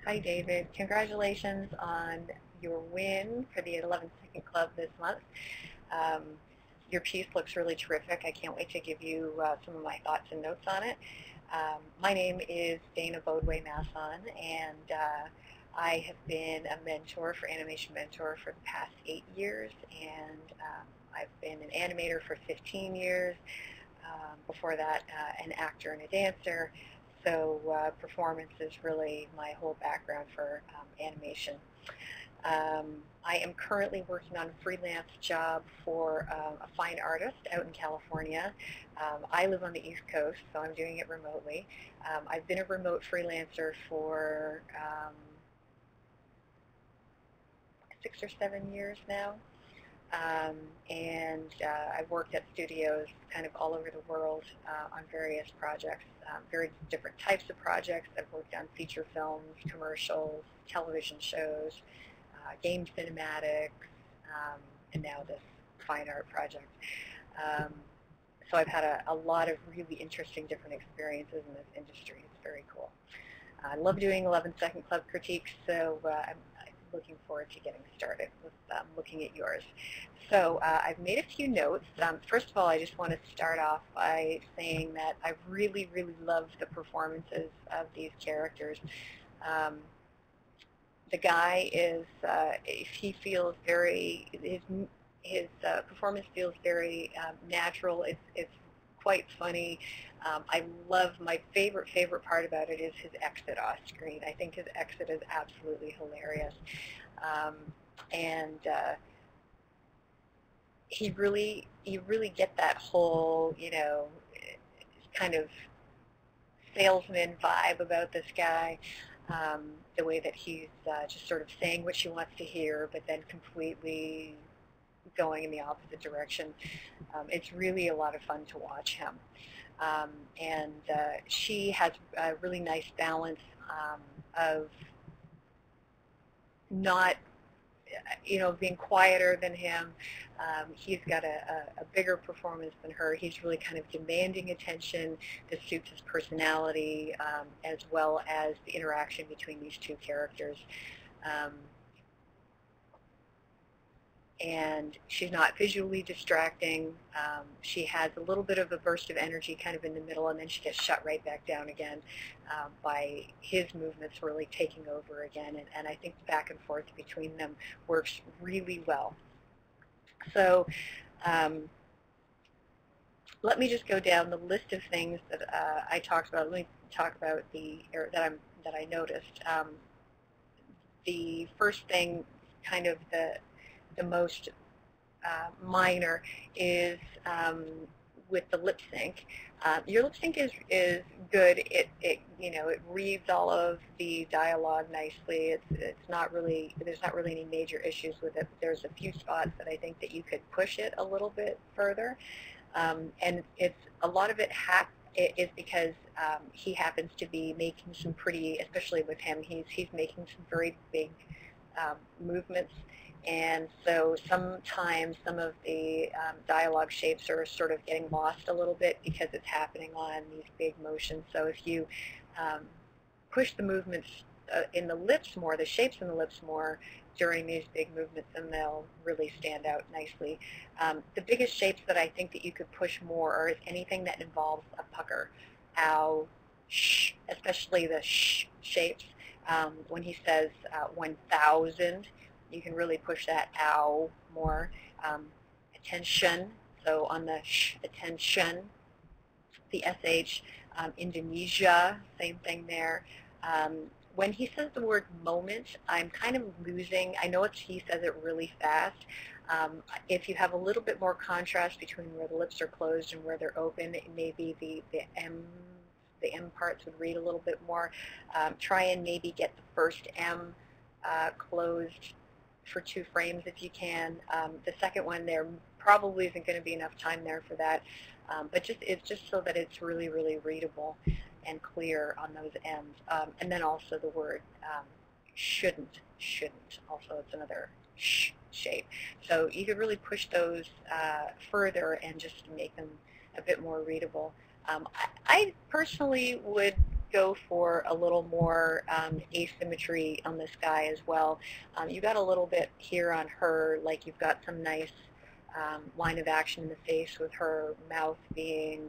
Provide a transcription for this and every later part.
Hi, David. Congratulations on your win for the 11 Second Club this month. Um, your piece looks really terrific. I can't wait to give you some of my thoughts and notes on it. My name is Dana Boadway-Masson, and I have been a mentor for animation mentor for the past 8 years, and I've been an animator for 15 years. Before that, an actor and a dancer. So performance is really my whole background for animation. I am currently working on a freelance job for a fine artist out in California. I live on the East Coast, so I'm doing it remotely. I've been a remote freelancer for 6 or 7 years now. Um, and I've worked at studios kind of all over the world on various projects, very different types of projects. I've worked on feature films, commercials, television shows, game cinematics, and now this fine art project. Um, so I've had a lot of really interesting different experiences in this industry. It's very cool. I love doing 11 Second Club critiques, so I'm looking forward to getting started with looking at yours. So I've made a few notes. First of all, I just want to start off by saying that I really, really love the performances of these characters. Um, the guy is, he feels very, his performance feels very natural. It's quite funny. I love, my favorite part about it is his exit off screen. I think his exit is absolutely hilarious. Um, and you really get that whole, kind of salesman vibe about this guy. The way that he's just sort of saying what she wants to hear, but then completely going in the opposite direction. It's really a lot of fun to watch him. And she has a really nice balance of not, being quieter than him. He's got a bigger performance than her. He's really kind of demanding attention that suits his personality, as well as the interaction between these two characters. Um, and she's not visually distracting. She has a little bit of a burst of energy kind of in the middle, and then she gets shut right back down again by his movements really taking over again, and I think the back and forth between them works really well. So let me just go down the list of things that I talked about. Let me talk about that I noticed. The first thing, kind of the most minor, is with the lip sync. Your lip sync is good. It reads all of the dialogue nicely. It's not really, there's not really any major issues with it. There's a few spots that I think that you could push it a little bit further, and it's a lot of it is because he happens to be making some pretty, especially with him, he's making some very big movements. And so sometimes some of the dialogue shapes are sort of getting lost a little bit because it's happening on these big motions. So if you push the movements in the lips more, the shapes in the lips more during these big movements, then they'll really stand out nicely. The biggest shapes that I think that you could push more are anything that involves a pucker. Ow, sh, especially the sh shapes. When he says 1,000, you can really push that ow more. Attention, so on the sh, attention. The sh, Indonesia, same thing there. When he says the word moment, I'm kind of losing. I know he says it really fast. If you have a little bit more contrast between where the lips are closed and where they're open, maybe the M parts would read a little bit more. Try and maybe get the first M closed for 2 frames if you can. The second one, there probably isn't going to be enough time there for that, but it's just so that it's really, really readable and clear on those ends. And then also the word shouldn't. Also, it's another sh shape. So you could really push those further and just make them a bit more readable. I personally would go for a little more asymmetry on this guy as well. You got a little bit here on her, like you've got some nice line of action in the face with her mouth being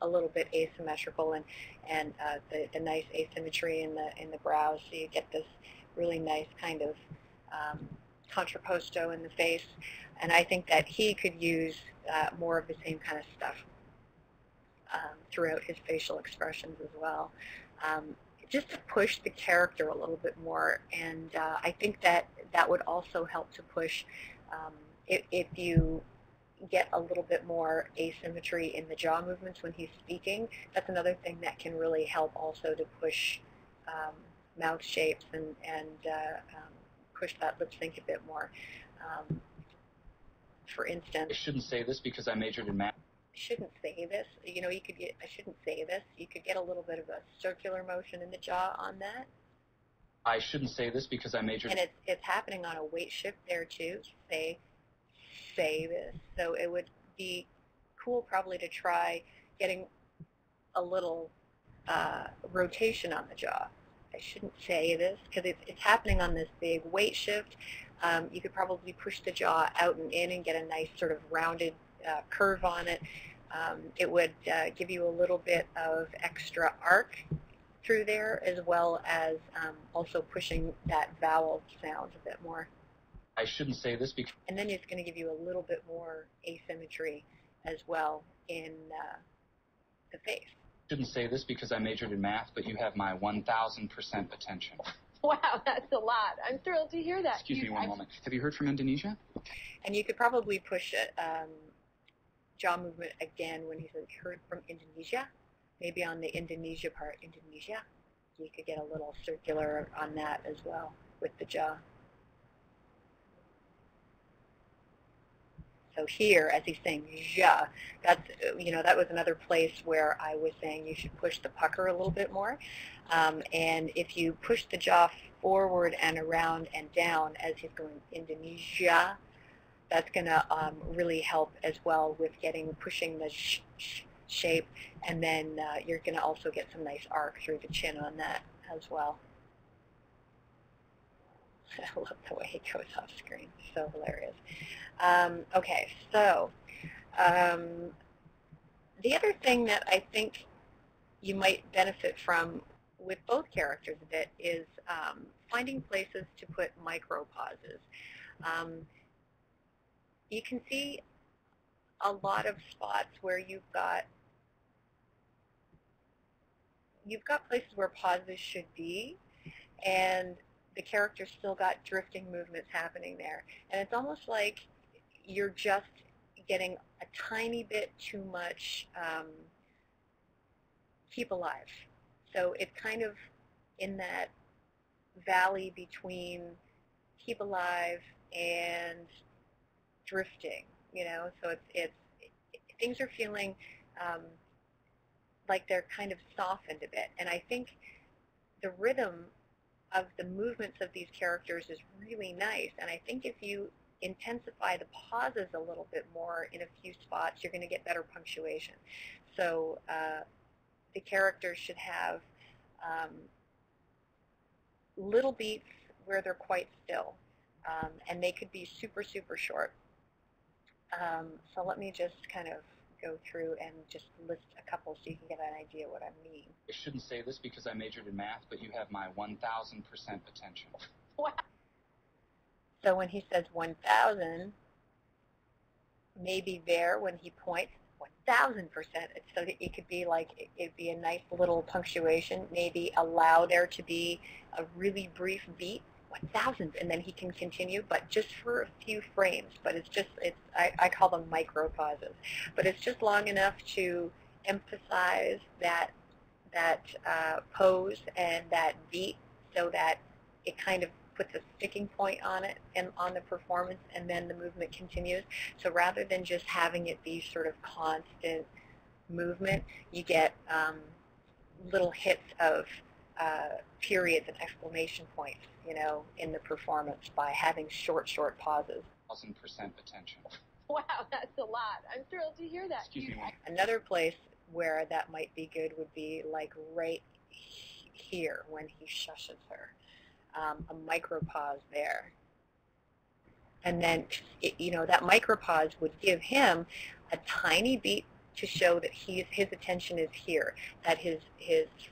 a little bit asymmetrical, and the nice asymmetry in the brows, so you get this really nice kind of contrapposto in the face. And I think that he could use more of the same kind of stuff throughout his facial expressions as well, just to push the character a little bit more. And I think that that would also help to push, if you get a little bit more asymmetry in the jaw movements when he's speaking. That's another thing that can really help also to push mouth shapes and push that lip sync a bit more. For instance, I shouldn't say this because I majored in math. I shouldn't say this. You know, you could get, I shouldn't say this. You could get a little bit of a circular motion in the jaw on that. I shouldn't say this because I majored. And it's happening on a weight shift there too. Say this. So it would be cool probably to try getting a little rotation on the jaw. I shouldn't say this because it's happening on this big weight shift. You could probably push the jaw out and in and get a nice sort of rounded curve on it. It would give you a little bit of extra arc through there, as well as also pushing that vowel sound a bit more. I shouldn't say this because... And then it's going to give you a little bit more asymmetry as well in the face. I shouldn't say this because I majored in math, but you have my 1,000% attention. Wow, that's a lot. I'm thrilled to hear that. Excuse me one moment. Have you heard from Indonesia? And you could probably push it, jaw movement again when he says, heard from Indonesia. Maybe on the Indonesia part, Indonesia. You could get a little circular on that as well with the jaw. So here, as he's saying ja, that's, you know, that was another place where I was saying you should push the pucker a little bit more. And if you push the jaw forward and around and down as he's going Indonesia, that's going to really help as well with pushing the shape. And then you're going to also get some nice arc through the chin on that as well. I love the way he goes off screen. So hilarious. Okay, so the other thing that I think you might benefit from with both characters a bit is finding places to put micro pauses. You can see a lot of spots where you've got places where pauses should be, and the character's still got drifting movements happening there. And it's almost like you're just getting a tiny bit too much keep alive. So it's kind of in that valley between keep alive and drifting, you know. So things are feeling like they're kind of softened a bit. And I think the rhythm of the movements of these characters is really nice, and I think if you intensify the pauses a little bit more in a few spots, you're going to get better punctuation. So the characters should have little beats where they're quite still, and they could be super, super short. So let me just kind of go through and just list a couple so you can get an idea what I mean. I shouldn't say this because I majored in math, but you have my 1,000% attention. Wow. So when he says 1,000, maybe there when he points 1,000%, so that it could be like, it'd be a nice little punctuation, maybe allow there to be a really brief beat, 1,000, and then he can continue, but just for a few frames. But it's just, I call them micro pauses. But it's just long enough to emphasize that pose and that beat, so that it kind of puts a sticking point on it and on the performance, and then the movement continues. So rather than just having it be sort of constant movement, you get little hits of periods and exclamation points, you know, in the performance by having short pauses. 1,000% attention. Wow, that's a lot. I'm thrilled to hear that. Excuse me. Another place where that might be good would be like right here when he shushes her. A micropause there. And then, that micropause would give him a tiny beat to show that his attention is here, that his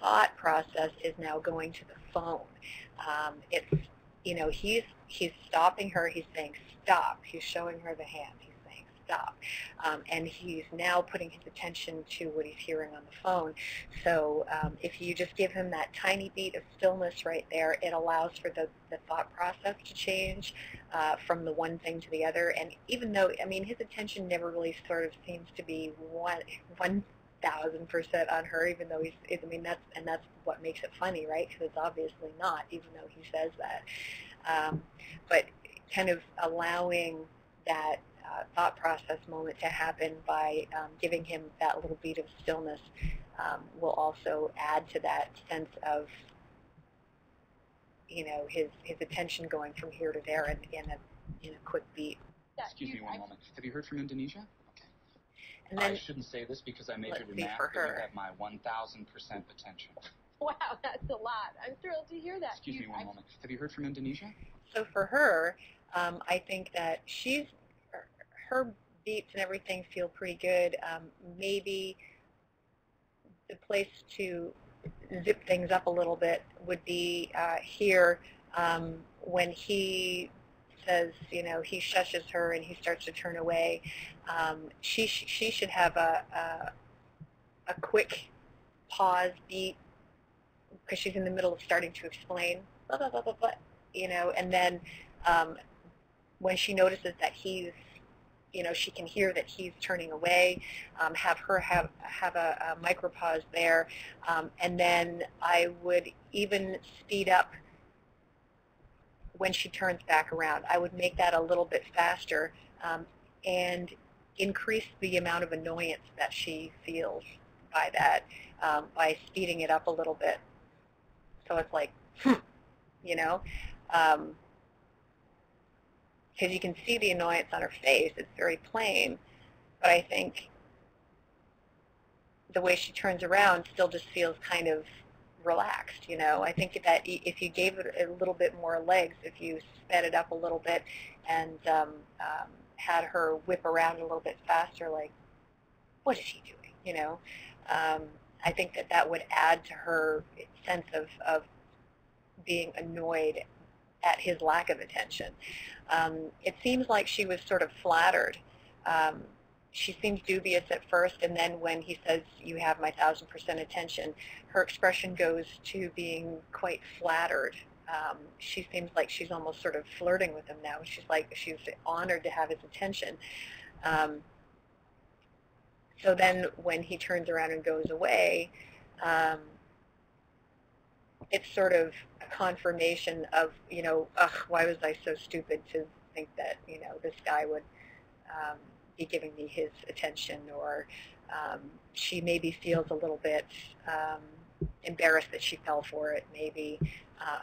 thought process is now going to the phone. He's stopping her. He's saying stop. He's showing her the hand. He's saying stop. And he's now putting his attention to what he's hearing on the phone. So if you just give him that tiny beat of stillness right there, it allows for the thought process to change from the one thing to the other. And even though, his attention never really sort of seems to be 1,000% on her, even though that's what makes it funny, right? Because it's obviously not, even though he says that. But kind of allowing that thought process moment to happen by giving him that little beat of stillness will also add to that sense of, his attention going from here to there in a quick beat. Excuse me one moment. Have you heard from Indonesia? Okay. And then, I shouldn't say this because I majored in math, but you have my 1,000% attention. Wow, that's a lot. I'm thrilled to hear that. Excuse me one moment. Have you heard from Indonesia? So for her, I think that her beats and everything feel pretty good. Maybe the place to zip things up a little bit would be here when he says, he shushes her and he starts to turn away. She should have a quick pause beat because she's in the middle of starting to explain, blah, blah, blah, blah, blah, and then when she notices that he's, she can hear that he's turning away, have her have a micropause there, and then I would even speed up when she turns back around. I would make that a little bit faster and increase the amount of annoyance that she feels by that by speeding it up a little bit. So it's like, because you can see the annoyance on her face. It's very plain, but I think the way she turns around still just feels kind of relaxed, I think that if you gave it a little bit more legs, if you sped it up a little bit and had her whip around a little bit faster, like, what is he doing, I think that would add to her sense of being annoyed at his lack of attention. It seems like she was sort of flattered. She seems dubious at first, and then when he says, you have my 1,000% attention, her expression goes to being quite flattered. She seems like she's almost sort of flirting with him now. She's honored to have his attention. So then when he turns around and goes away, it's sort of a confirmation of, ugh, why was I so stupid to think that, this guy would be giving me his attention, or she maybe feels a little bit embarrassed that she fell for it, maybe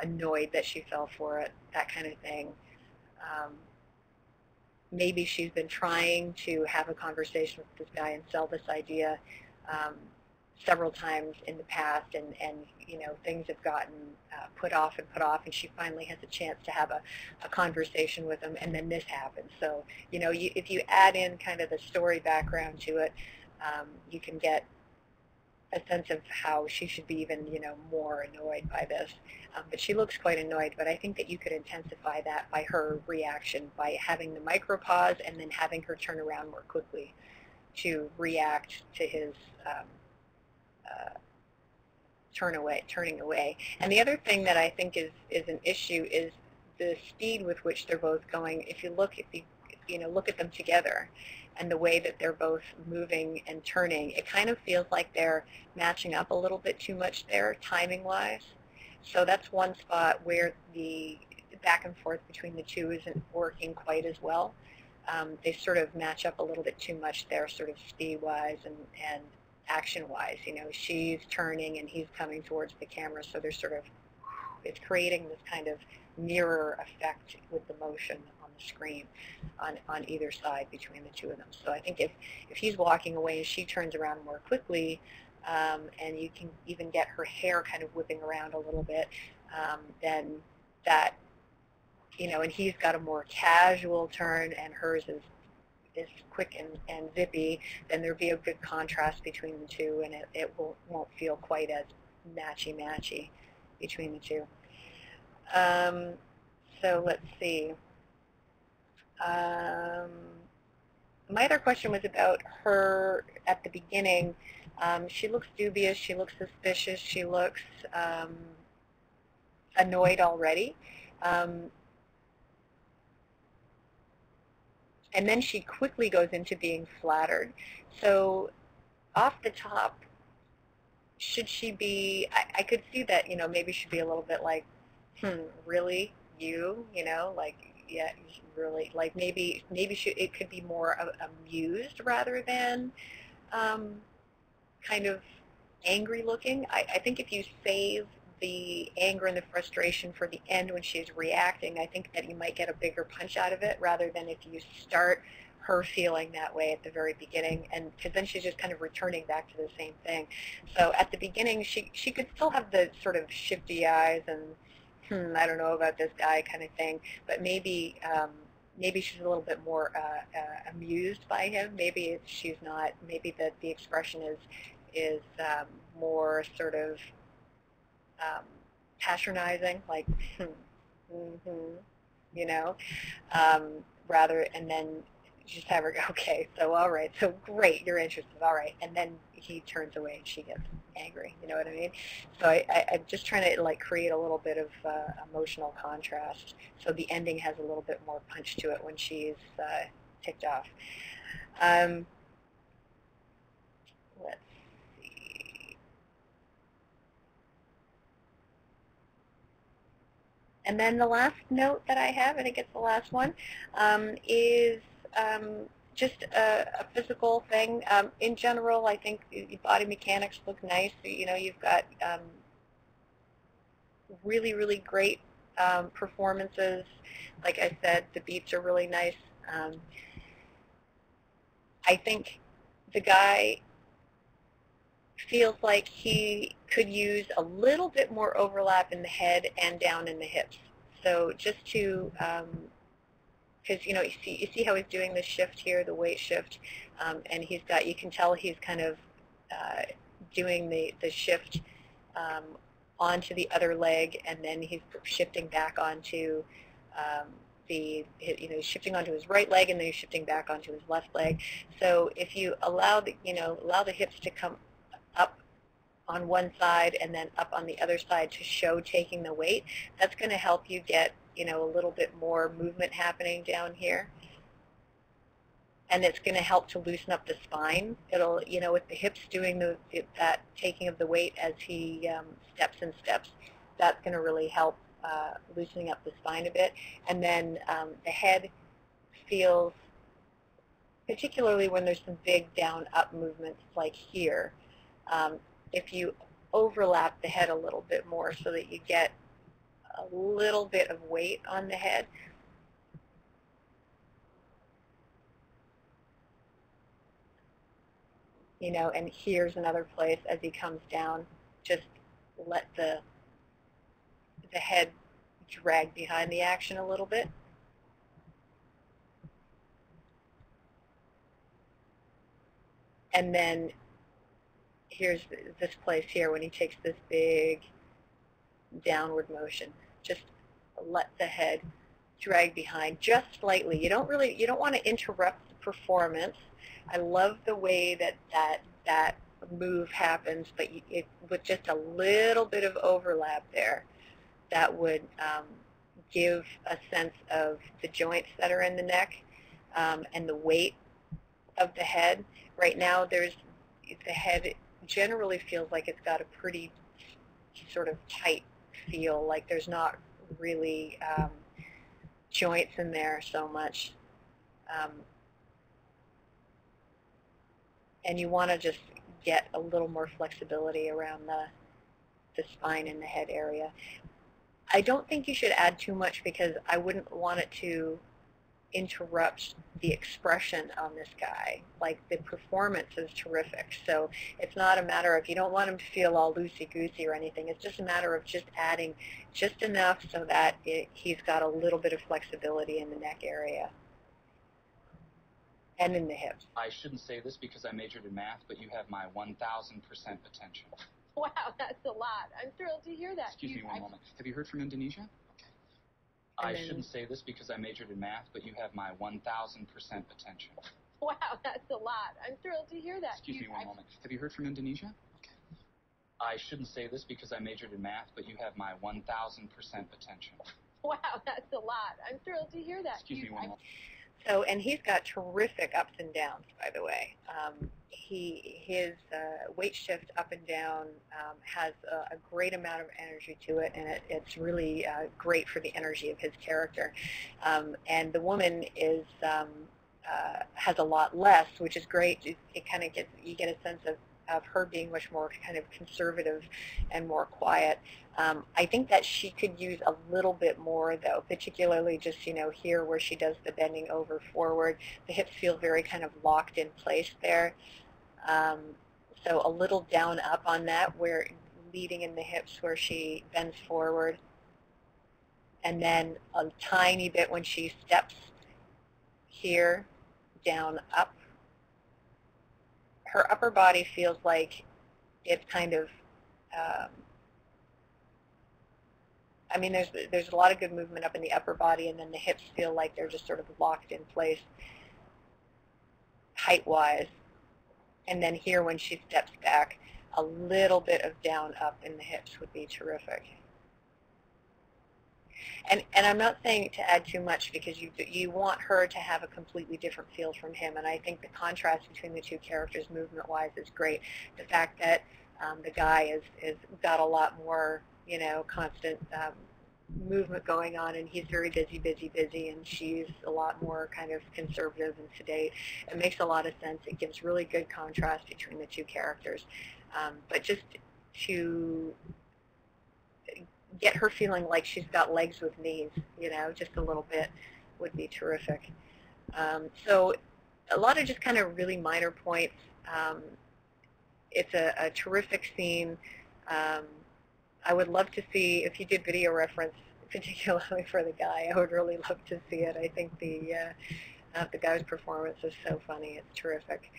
annoyed that she fell for it, that kind of thing. Maybe she's been trying to have a conversation with this guy and sell this idea several times in the past, and things have gotten put off, and she finally has a chance to have a conversation with him, and then this happens. So, if you add in kind of the story background to it, you can get a sense of how she should be even, more annoyed by this. But she looks quite annoyed, but I think that you could intensify that by her reaction, by having the micropause and then having her turn around more quickly to react to his turning away. And the other thing that I think is an issue is the speed with which they're both going. If you look at them together and the way that they're both moving and turning, it kind of feels like they're matching up a little bit too much there, timing-wise. So that's one spot where the back and forth between the two isn't working quite as well. They sort of match up a little bit too much there, sort of speed-wise and action-wise. She's turning and he's coming towards the camera, so there's it's creating this kind of mirror effect with the motion on the screen on either side between the two of them. So I think if he's walking away and she turns around more quickly, and you can even get her hair kind of whipping around a little bit, then that, and he's got a more casual turn and hers is quick and zippy, then there'd be a good contrast between the two, and it won't feel quite as matchy-matchy between the two. So let's see. My other question was about her at the beginning. She looks dubious, she looks suspicious, she looks annoyed already. And then she quickly goes into being flattered. So off the top, should she be, I could see that, maybe she'd be a little bit like, really, you, like, yeah, really, like maybe it could be more amused rather than kind of angry looking. I think if you save the anger and the frustration for the end when she's reacting, I think that you might get a bigger punch out of it rather than if you start her feeling that way at the very beginning, and because then she's just kind of returning back to the same thing. So at the beginning, she could still have the sort of shifty eyes and I don't know about this guy kind of thing, but maybe she's a little bit more amused by him. Maybe she's not. Maybe the expression is more sort of patronizing, like rather, and then just have her go, okay, so all right, so great, you're interested, all right, and then he turns away and she gets angry, you know what I mean? So I'm just trying to like create a little bit of emotional contrast, so the ending has a little bit more punch to it when she's ticked off. Let's see. And then the last note that I have, I think it's the last one, is just a physical thing. In general, I think the body mechanics look nice. You've got really, really great performances. Like I said, the beats are really nice. I think the guy feels like he could use a little bit more overlap in the head and down in the hips. So just to because you see how he's doing the shift here, the weight shift, and he's got, you can tell he's kind of doing the shift onto the other leg, and then he's shifting back onto he's shifting onto his right leg, and then he's shifting back onto his left leg. So if you allow the hips to come up on one side and then up on the other side to show taking the weight, that's going to help you get a little bit more movement happening down here, and it's going to help to loosen up the spine. It'll, with the hips doing that taking of the weight as he steps and steps, that's going to really help loosening up the spine a bit. And then the head feels, particularly when there's some big down-up movements like here, if you overlap the head a little bit more so that you get a little bit of weight on the head. And here's another place as he comes down, just let the head drag behind the action a little bit. And then here's this place here when he takes this big downward motion. Just let the head drag behind just slightly. You don't want to interrupt the performance. I love the way that move happens, but with just a little bit of overlap there, that would give a sense of the joints that are in the neck and the weight of the head. Right now, the head generally feels like it's got a pretty sort of tight feel, like there's not really joints in there so much. And you want to just get a little more flexibility around the spine and the head area. I don't think you should add too much because I wouldn't want it to interrupt the expression on this guy. Like, the performance is terrific. So it's not a matter of, you don't want him to feel all loosey-goosey or anything. It's just a matter of just adding just enough so that he's got a little bit of flexibility in the neck area and in the hips. I shouldn't say this because I majored in math, but you have my 1,000% attention. Wow, that's a lot. I'm thrilled to hear that. Excuse me one moment. Have you heard from Indonesia? I shouldn't say this because I majored in math, but you have my 1,000% attention. Wow, that's a lot. I'm thrilled to hear that. Excuse me one moment. Have you heard from Indonesia? I shouldn't say this because I majored in math, but you have my 1,000% attention. Wow, that's a lot. I'm thrilled to hear that. Excuse me one moment. So, and he's got terrific ups and downs, by the way. His weight shift up and down has a great amount of energy to it, and it's really great for the energy of his character. And the woman is has a lot less, which is great. It kind of gets, you get a sense of her being much more kind of conservative and more quiet. I think that she could use a little bit more, though, particularly just, you know, here where she does the bending over forward. The hips feel very kind of locked in place there. So a little down up on that, where leading in the hips where she bends forward. And then a tiny bit when she steps here, down up. Her upper body feels like it's kind of, I mean, there's a lot of good movement up in the upper body, and then the hips feel like they're just sort of locked in place height-wise. And then here, when she steps back, a little bit of down up in the hips would be terrific. And I'm not saying to add too much, because you want her to have a completely different feel from him. And I think the contrast between the two characters movement-wise is great. The fact that the guy is got a lot more, you know, constant movement going on, and he's very busy, and she's a lot more kind of conservative and sedate. It makes a lot of sense. It gives really good contrast between the two characters. But just to get her feeling like she's got legs with knees, you know, just a little bit would be terrific. So a lot of just kind of really minor points. It's a terrific scene. I would love to see, if you did video reference, particularly for the guy, I would really love to see it. I think the guy's performance is so funny. It's terrific.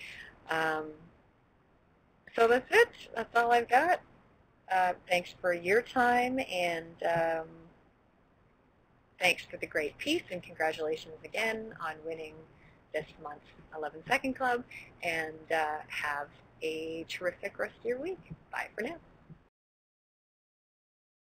So that's it. That's all I've got. Thanks for your time, and thanks for the great piece, and congratulations again on winning this month's 11 Second Club, and have a terrific rest of your week. Bye for now.